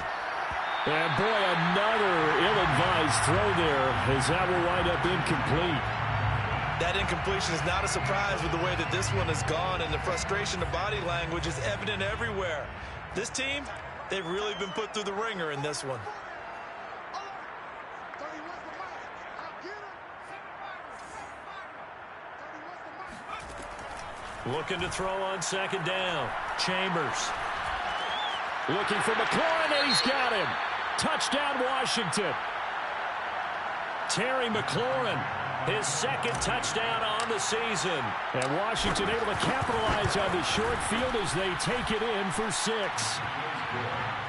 And boy, another ill-advised throw there as that will wind up incomplete. That incompletion is not a surprise with the way that this one has gone, and the frustration of body language is evident everywhere. This team, they've really been put through the ringer in this one. Looking to throw on second down. Chambers. Looking for McLaurin, and he's got him. Touchdown, Washington. Terry McLaurin, his second touchdown on the season. And Washington able to capitalize on the short field as they take it in for 6.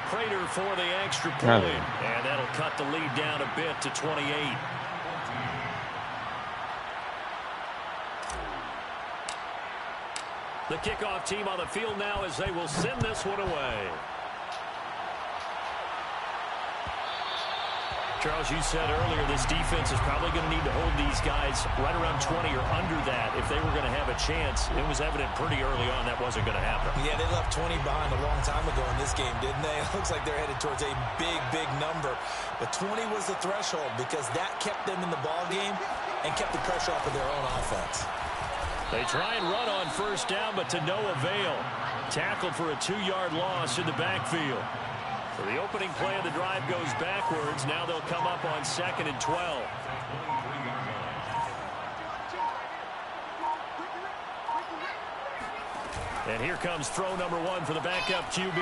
Prater for the extra point. And that'll cut the lead down a bit to 28. The kickoff team on the field now as they will send this one away. Charles, you said earlier this defense is probably going to need to hold these guys right around 20 or under that if they were going to have a chance. It was evident pretty early on that wasn't going to happen. Yeah, they left 20 behind a long time ago in this game, didn't they? It looks like they're headed towards a big, big number. But 20 was the threshold because that kept them in the ball game and kept the pressure off of their own offense. They try and run on first down, but to no avail. Tackled for a 2-yard loss in the backfield. So the opening play of the drive goes backwards. Now they'll come up on 2nd and 12. And here comes throw number 1 for the backup QB.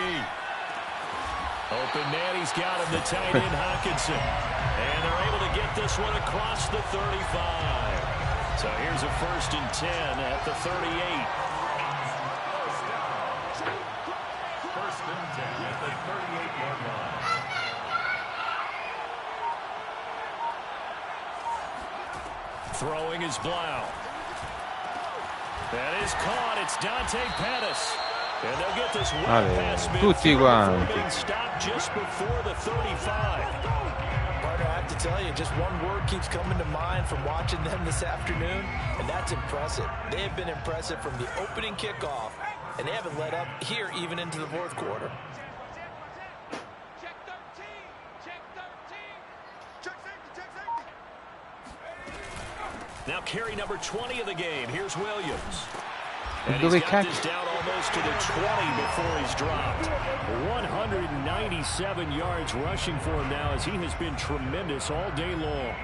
Open man, he's got him, the tight end Hawkinson. And they're able to get this one across the 35. So here's a 1st and 10 at the 38. Throwing is Blau. That is caught. It's Dante Pettis. And they'll get this well past midfield being stopped just before the 35. Partner, I have to tell you, just one word keeps coming to mind from watching them this afternoon, and that's impressive. They have been impressive from the opening kickoff, and they haven't let up here even into the 4th quarter. Now carry number 20 of the game. Here's Williams. And he's got this down almost to the 20 before he's dropped. 197 yards rushing for him now as he has been tremendous all day long.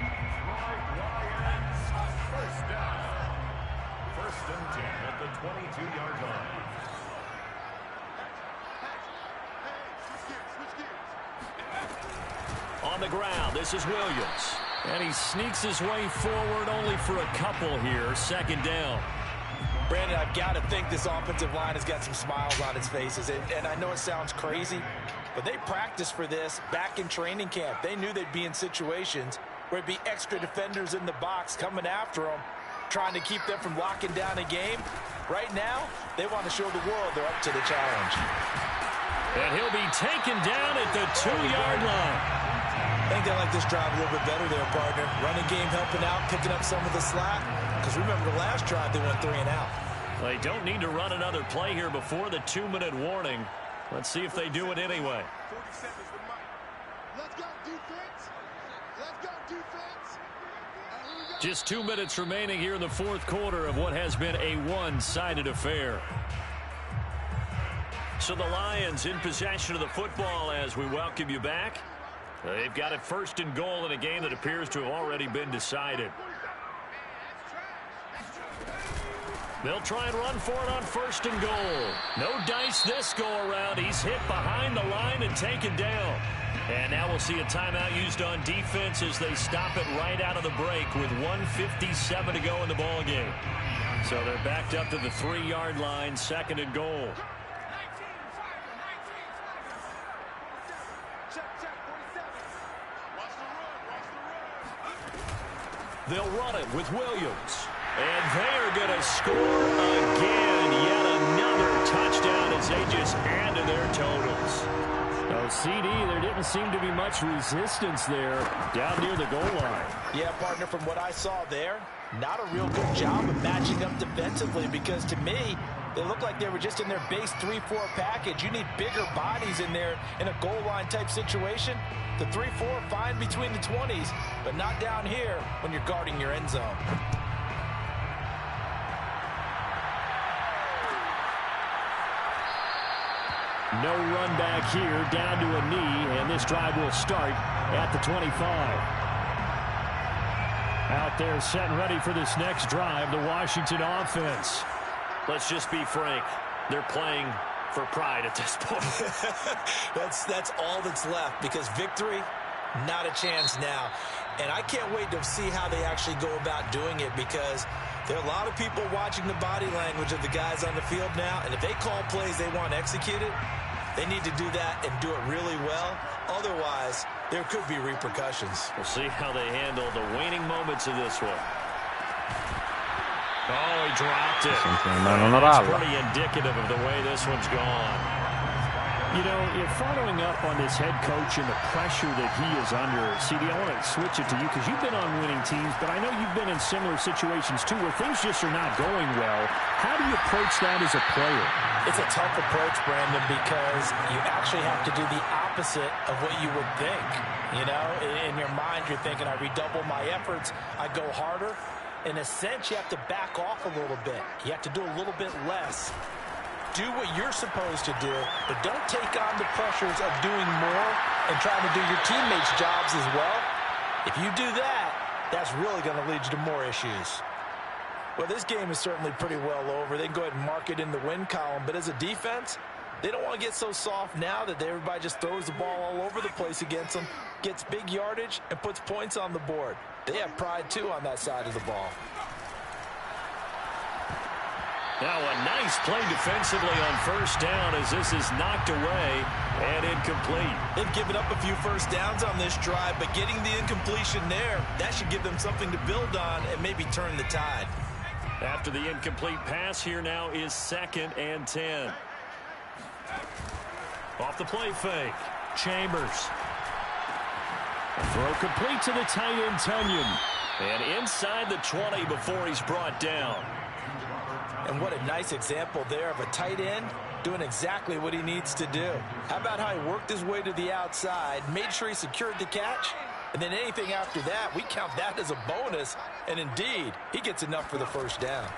First and 10 at the 22-yard line. On the ground, this is Williams. And he sneaks his way forward only for a couple here. 2nd down. Brandon, I've got to think this offensive line has got some smiles on its faces. And I know it sounds crazy, but they practiced for this back in training camp. They knew they'd be in situations where it'd be extra defenders in the box coming after them, trying to keep them from locking down a game. Right now, they want to show the world they're up to the challenge. And he'll be taken down at the 2-yard line. I think they like this drive a little bit better there, partner. Running game helping out, picking up some of the slack. Because remember the last drive, they went 3 and out. They don't need to run another play here before the 2-minute warning. Let's see if they do it anyway. Let's go defense. Let's go defense. Just 2 minutes remaining here in the 4th quarter of what has been a one-sided affair. So the Lions in possession of the football as we welcome you back. They've got it 1st and goal in a game that appears to have already been decided. They'll try and run for it on 1st and goal. No dice this go around. He's hit behind the line and taken down. And now we'll see a timeout used on defense as they stop it right out of the break with 1:57 to go in the ball game. So they're backed up to the 3-yard line, 2nd and goal. They'll run it with Williams. And they are going to score again. Yet another touchdown as they just add to their totals. Oh, CD, there didn't seem to be much resistance there down near the goal line. Yeah, partner, from what I saw there, not a real good job of matching up defensively, because to me, they looked like they were just in their base 3-4 package. You need bigger bodies in there in a goal line type situation. The 3-4, fine between the 20s, but not down here when you're guarding your end zone. No run back here, down to a knee, and this drive will start at the 25. Out there set and ready for this next drive, the Washington offense. Let's just be frank. They're playing for pride at this point. That's all that's left, because victory, not a chance now. And I can't wait to see how they actually go about doing it, because there are a lot of people watching the body language of the guys on the field now, and if they call plays they want executed, they need to do that and do it really well. Otherwise, there could be repercussions. We'll see how they handle the waning moments of this one. Oh, he dropped it. That's pretty indicative of the way this one's gone. You know, if following up on this head coach and the pressure that he is under, CD, I want to switch it to you because you've been on winning teams, but I know you've been in similar situations too where things just are not going well. How do you approach that as a player? It's a tough approach, Brandon, because you actually have to do the opposite of what you would think. You know, in your mind, you're thinking, I redouble my efforts, I go harder. In a sense, you have to back off a little bit. You have to do a little bit less. Do what you're supposed to do, but don't take on the pressures of doing more and trying to do your teammates' jobs as well. If you do that, that's really going to lead you to more issues. Well, this game is certainly pretty well over. They can go ahead and mark it in the win column, but as a defense, they don't want to get so soft now that everybody just throws the ball all over the place against them, gets big yardage, and puts points on the board. They have pride, too, on that side of the ball. Now a nice play defensively on first down as this is knocked away and incomplete. They've given up a few first downs on this drive, but getting the incompletion there, that should give them something to build on and maybe turn the tide. After the incomplete pass, here now is 2nd and 10. Off the play fake. Chambers. Throw complete to the tight end, Tunyon. And inside the 20 before he's brought down. And what a nice example there of a tight end doing exactly what he needs to do. How about how he worked his way to the outside, made sure he secured the catch, and then anything after that, we count that as a bonus. And indeed, he gets enough for the first down.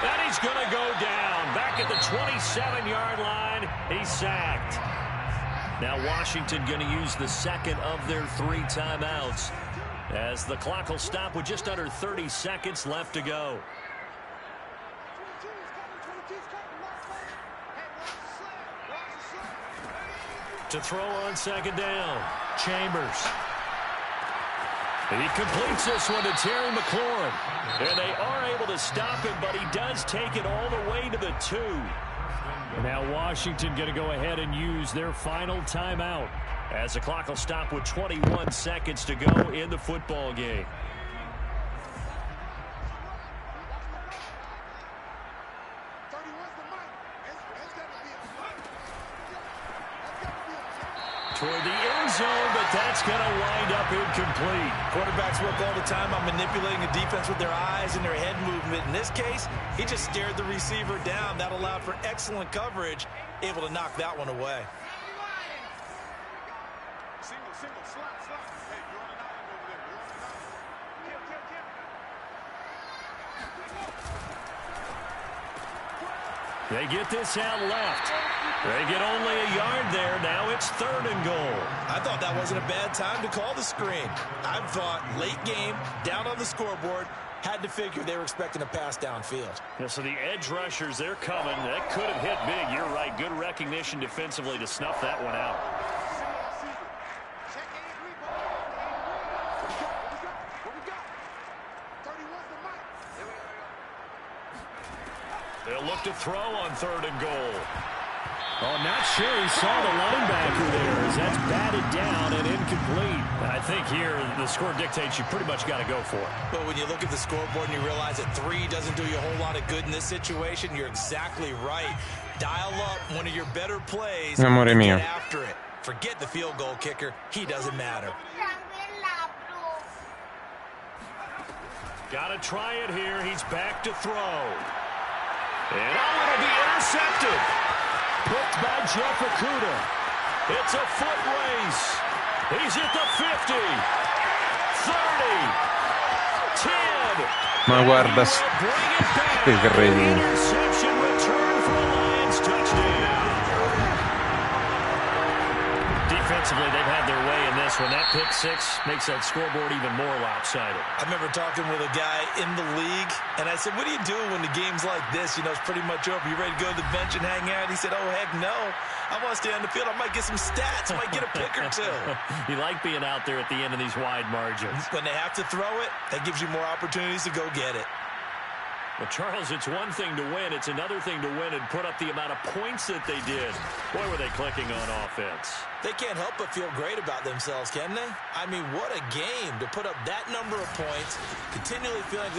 And he's going to go down. Back at the 27-yard line, he's sacked. Now Washington going to use the second of their 3 timeouts, as the clock will stop with just under 30 seconds left to go. To throw on 2nd down, Chambers. He completes this one to Terry McLaurin. And they are able to stop him, but he does take it all the way to the 2. Now Washington going to go ahead and use their final timeout, as the clock will stop with 21 seconds to go in the football game. Toward the end zone, but that's going to wind up incomplete. Quarterbacks work all the time on manipulating a defense with their eyes and their head movement. In this case, he just stared the receiver down. That allowed for excellent coverage, able to knock that one away. They get this out left. They get only a yard there. Now it's 3rd and goal. I thought that wasn't a bad time to call the screen. I thought late game, down on the scoreboard, had to figure they were expecting a pass downfield. Yeah, so the edge rushers, they're coming. That could have hit big. You're right. Good recognition defensively to snuff that one out. They'll look to throw on 3rd and goal. Oh, not sure he saw the linebacker there as that's batted down and incomplete. I think here the score dictates you pretty much got to go for it. But when you look at the scoreboard and you realize that 3 doesn't do you a whole lot of good in this situation, you're exactly right. Dial up one of your better plays and get after it. Forget the field goal kicker. He doesn't matter. Got to try it here. He's back to throw. And it'll be intercepted. Picked by Jeff Okudah. It's a foot race. He's at the 50. 30. 10. Ma guarda, che credito. Interception return for the Lions. Touchdown. Defensively, they've had their way in this one. That pick 6 makes that scoreboard even more lopsided. I remember talking with a guy in the league, and I said, what do you do when the game's like this? You know, it's pretty much over. You ready to go to the bench and hang out? He said, oh, heck no. I want to stay on the field. I might get some stats. I might get a pick or 2. You like being out there at the end of these wide margins. When they have to throw it, that gives you more opportunities to go get it. Well, Charles, it's one thing to win. It's another thing to win and put up the amount of points that they did. Boy, were they clicking on offense. They can't help but feel great about themselves, can they? I mean, what a game to put up that number of points, continually feeling